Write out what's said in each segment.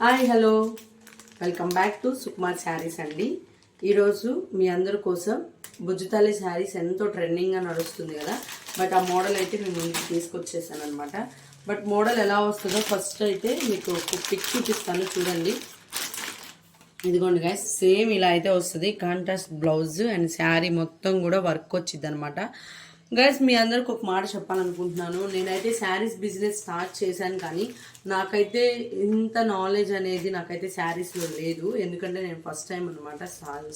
Hi hello welcome back to Sukumar saris అండి. ఈరోజు మీ అందరి కోసం బుజ్జితల్లి శారీస్ ఎంతో ట్రెండింగ్గా నడుస్తుంది కదా. బట్ ఆ మోడల్ అయితే మేము ముందుకు తీసుకొచ్చేసాను అనమాట. బట్ మోడల్ ఎలా వస్తుందో ఫస్ట్ అయితే మీకు ఒక పిక్ చూపిస్తాను చూడండి. ఇదిగోండి గైస్, సేమ్ ఇలా అయితే వస్తుంది. కాంట్రాస్ట్ బ్లౌజ్ అండ్ శారీ మొత్తం కూడా వర్క్ వచ్చింది అనమాట. గైస్ మీ అందరికి ఒక మాట చెప్పాలనుకుంటున్నాను. నేనైతే శారీస్ బిజినెస్ స్టార్ట్ చేశాను, కానీ నాకైతే ఇంత నాలెడ్జ్ అనేది నాకైతే శారీస్లో లేదు. ఎందుకంటే నేను ఫస్ట్ టైం అనమాట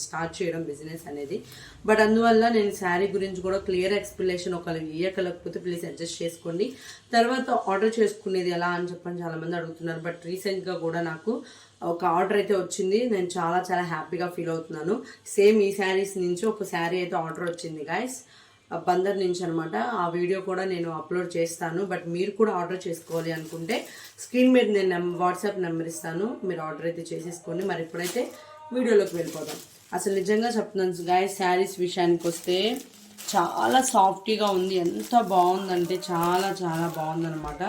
స్టార్ట్ చేయడం బిజినెస్ అనేది. బట్ అందువల్ల నేను శారీ గురించి కూడా క్లియర్ ఎక్స్ప్లెనేషన్ ఒకవేళ ఇయ్యకలేకపోతే ప్లీజ్ అడ్జస్ట్ చేసుకోండి. తర్వాత ఆర్డర్ చేసుకునేది ఎలా అని చెప్పని చాలామంది అడుగుతున్నారు. బట్ రీసెంట్గా కూడా నాకు ఒక ఆర్డర్ అయితే వచ్చింది. నేను చాలా చాలా హ్యాపీగా ఫీల్ అవుతున్నాను. సేమ్ ఈ శారీస్ నుంచి ఒక శారీ అయితే ఆర్డర్ వచ్చింది గైస్, బందర్ నుంచి అనమాట. ఆ వీడియో కూడా నేను అప్లోడ్ చేస్తాను. బట్ మీరు కూడా ఆర్డర్ చేసుకోవాలి అనుకుంటే స్క్రీన్ మీద నేను వాట్సాప్ నెంబర్ ఇస్తాను, మీరు ఆర్డర్ అయితే చేసేసుకోండి. మరి ఇప్పుడైతే వీడియోలోకి వెళ్ళిపోదాం. అసలు నిజంగా చెప్తున్నాను గాయస్, శారీస్ విషయానికి వస్తే చాలా సాఫ్టీగా ఉంది. ఎంత బాగుందంటే చాలా చాలా బాగుందనమాట.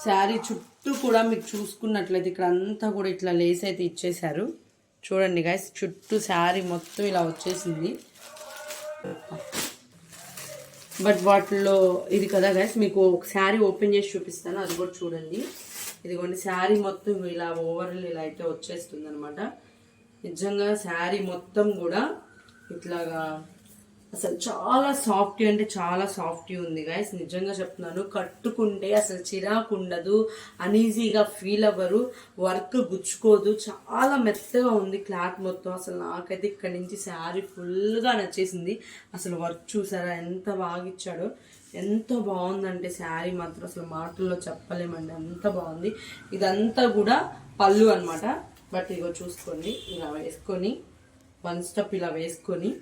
శారీ చుట్టూ కూడా మీకు చూసుకున్నట్లయితే ఇక్కడ అంతా కూడా ఇట్లా లేస్ అయితే ఇచ్చేశారు. చూడండి గాయస్, చుట్టూ శారీ మొత్తం ఇలా వచ్చేసింది. బట్ వాటిలో ఇది కదా గైస్, మీకు ఒక శారీ ఓపెన్ చేసి చూపిస్తాను, అది కూడా చూడండి. ఇదిగోండి శారీ మొత్తం ఇలా ఓవరాల్ ఇలా అయితే వచ్చేస్తుంది అనమాట. నిజంగా శారీ మొత్తం కూడా ఇట్లాగా అసలు చాలా సాఫ్టీ అంటే చాలా సాఫ్టీ ఉంది గైస్. నిజంగా చెప్తున్నాను, కట్టుకుంటే అసలు చిరాకు ఉండదు, అనీజీగా ఫీల్ అవ్వరు, వర్క్ గుచ్చుకోదు, చాలా మెత్తగా ఉంది క్లాత్ మొత్తం. అసలు నాకైతే ఇక్కడ నుంచి శారీ ఫుల్గా నచ్చేసింది. అసలు వర్క్ చూసారా ఎంత బాగా ఇచ్చాడో, ఎంత బాగుందంటే శారీ మాత్రం అసలు మాటల్లో చెప్పలేమండి, అంత బాగుంది. ఇదంతా కూడా పళ్ళు అనమాట. బట్ ఇగో చూసుకోండి, ఇలా వేసుకొని వన్ స్టెప్ ఇలా వేసుకొని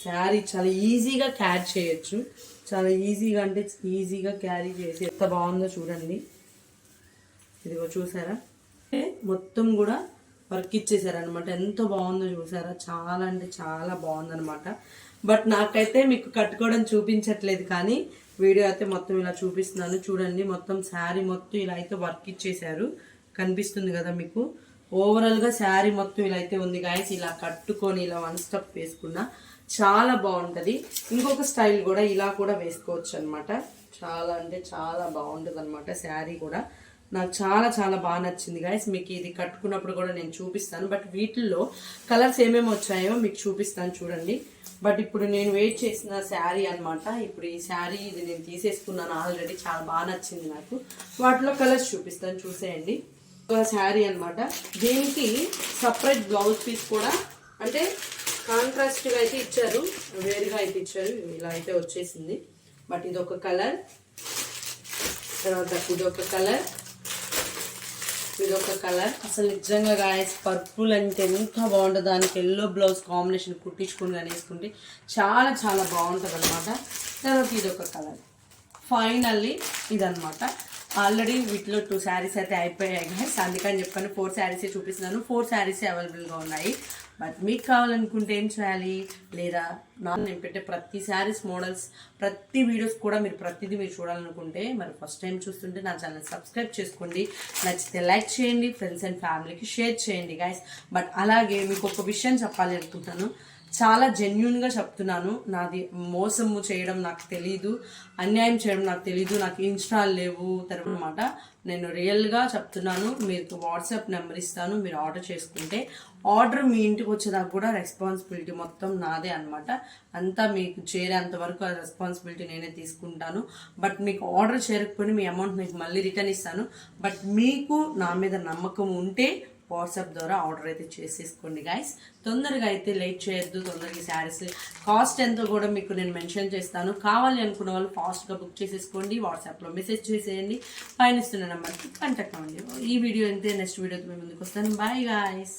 శారీ చాలా ఈజీగా క్యారీ చేయొచ్చు. చాలా ఈజీగా అంటే ఈజీగా క్యారీ చేసి ఎంత బాగుందో చూడండి. ఇదిగో చూసారా, మొత్తం కూడా వర్క్ ఇచ్చేసారనమాట. ఎంత బాగుందో చూసారా, చాలా అంటే చాలా బాగుందనమాట. బట్ నాకైతే మీకు కట్టుకోవడం చూపించట్లేదు, కానీ వీడియో అయితే మొత్తం ఇలా చూపిస్తున్నాను చూడండి. మొత్తం శారీ మొత్తం ఇలా అయితే వర్క్ ఇచ్చేసారు, కనిపిస్తుంది కదా మీకు. ఓవరాల్గా శారీ మొత్తం ఇలా అయితే ఉంది గాయస్. ఇలా కట్టుకొని ఇలా వన్ స్టెప్ వేసుకున్నా చాలా బాగుంటుంది. ఇంకొక స్టైల్ కూడా ఇలా కూడా వేసుకోవచ్చు అనమాట. చాలా అంటే చాలా బాగుంటుంది అనమాట శారీ కూడా. నాకు చాలా చాలా బాగా నచ్చింది గాయస్. మీకు ఇది కట్టుకున్నప్పుడు కూడా నేను చూపిస్తాను. బట్ వీటిల్లో కలర్స్ ఏమేమి వచ్చాయో మీకు చూపిస్తాను చూడండి. బట్ ఇప్పుడు నేను వెయిట్ చేసిన శారీ అనమాట. ఇప్పుడు ఈ శారీ ఇది నేను తీసేసుకున్నాను ఆల్రెడీ, చాలా బాగా నచ్చింది నాకు. వాటిలో కలర్స్ చూపిస్తాను చూసేయండి. ఒక శారీ అనమాట, దీనికి సపరేట్ బ్లౌజ్ పీస్ కూడా అంటే కాంట్రాస్ట్గా అయితే ఇచ్చారు, వేరుగా అయితే ఇచ్చారు. ఇలా అయితే వచ్చేసింది. బట్ ఇదొక కలర్, తర్వాత ఇదొక కలర్, ఇదొక కలర్. అసలు నిజంగా గాయస్ పర్పుల్ అంటే ఎంత బాగుంటుంది. దానికి ఎల్లో బ్లౌజ్ కాంబినేషన్ కుట్టించుకొని కానీ వేసుకుంటే చాలా చాలా బాగుంటుంది అనమాట. తర్వాత ఇదొక కలర్. ఫైనల్లీ ఇదనమాట. ఆల్రెడీ వీటిలో 2 శారీస్ అయితే అయిపోయాయి గైస్, అందుకని చెప్పాను 4 శారీసే చూపిస్తున్నాను. 4 శారీసే అవైలబుల్గా ఉన్నాయి. బట్ మీకు కావాలనుకుంటే ఏం చేయాలి, లేదా నేను పెట్టే ప్రతి శారీస్ మోడల్స్ ప్రతి వీడియోస్ కూడా మీరు ప్రతిదీ మీరు చూడాలనుకుంటే మరి ఫస్ట్ టైం చూస్తుంటే నా ఛానల్ సబ్స్క్రైబ్ చేసుకోండి, నచ్చితే లైక్ చేయండి, ఫ్రెండ్స్ అండ్ ఫ్యామిలీకి షేర్ చేయండి గైస్. బట్ అలాగే మీకు ఒక విషయం చెప్పాలి అనుకుంటున్నాను, చాలా జెన్యున్గా చెప్తున్నాను. నాది మోసము చేయడం నాకు తెలీదు, అన్యాయం చేయడం నాకు తెలీదు, నాకు ఇన్స్టాల్ లేవు అనమాట. నేను రియల్గా చెప్తున్నాను. మీకు వాట్సాప్ నెంబర్ ఇస్తాను, మీరు ఆర్డర్ చేసుకుంటే ఆర్డర్ మీ ఇంటికి వచ్చేదాకా కూడా రెస్పాన్సిబిలిటీ మొత్తం నాదే అనమాట. అంతా మీకు చేరేంత వరకు ఆ రెస్పాన్సిబిలిటీ నేనే తీసుకుంటాను. బట్ మీకు ఆర్డర్ చేరకపోయినా మీ అమౌంట్ మీకు మళ్ళీ రిటర్న్ ఇస్తాను. బట్ మీకు నా మీద నమ్మకం ఉంటే వాట్సాప్ ద్వారా ఆర్డర్ అయితే చేసేసుకోండి గైస్. తొందరగా అయితే లేట్ చేయొద్దు. తొందరగా శారీస్ కాస్ట్ ఎంతో కూడా మీకు నేను మెన్షన్ చేస్తాను. కావాలి అనుకున్న వాళ్ళు ఫాస్ట్గా బుక్ చేసేసుకోండి. వాట్సాప్లో మెసేజ్ చేసేయండి, పైన ఇస్తున్న నెంబర్కి కాంటాక్ట్ అవ్వండి. ఈ వీడియో అంతే, నెక్స్ట్ వీడియోతో మేము ముందుకు వస్తాను. Bye guys.